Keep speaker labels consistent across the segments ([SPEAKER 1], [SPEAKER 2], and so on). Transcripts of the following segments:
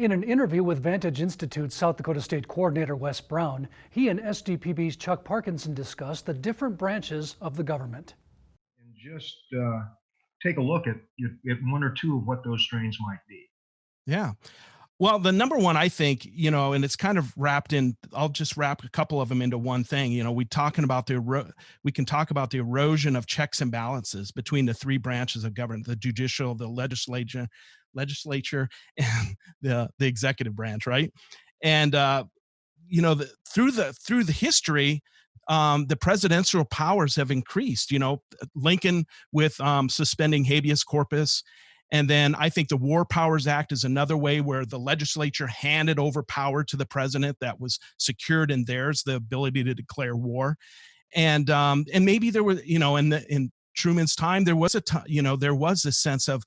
[SPEAKER 1] In an interview with Vantage Institute South Dakota State Coordinator Wes Brown, he and SDPB's Chuck Parkinson discussed the different branches of the government.
[SPEAKER 2] And just take a look at one or two of what those strains might be.
[SPEAKER 3] Yeah. Well, the number one, I think, and it's kind of wrapped in, I'll just wrap a couple of them into one thing. We can talk about the erosion of checks and balances between the three branches of government, the judicial, the legislature, and the executive branch, right? And, through the history, the presidential powers have increased, Lincoln with suspending habeas corpus. And then I think the War Powers Act is another way where the legislature handed over power to the president that was secured in theirs, the ability to declare war. And maybe there was, in Truman's time, there was there was this sense of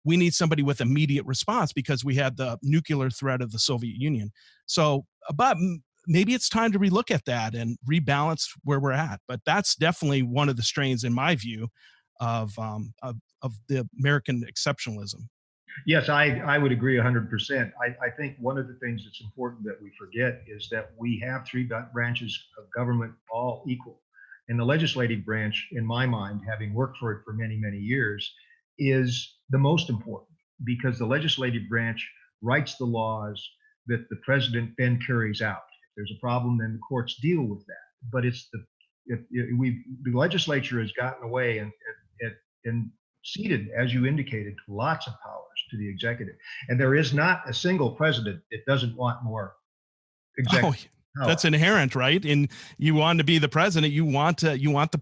[SPEAKER 3] we need somebody with immediate response because we had the nuclear threat of the Soviet Union. So, maybe it's time to relook at that and rebalance where we're at. But that's definitely one of the strains, in my view, of the American exceptionalism.
[SPEAKER 2] Yes, I would agree 100%. I think one of the things that's important that we forget is that we have three branches of government all equal. And the legislative branch, in my mind, having worked for it for many, many years, is the most important because the legislative branch writes the laws that the president then carries out. If there's a problem, then the courts deal with that. But it's the legislature has gotten away and ceded, as you indicated, lots of powers to the executive. And there is not a single president that doesn't want more executive
[SPEAKER 3] Oh,
[SPEAKER 2] power.
[SPEAKER 3] that's inherent, right? And you want to be the president, you want the power.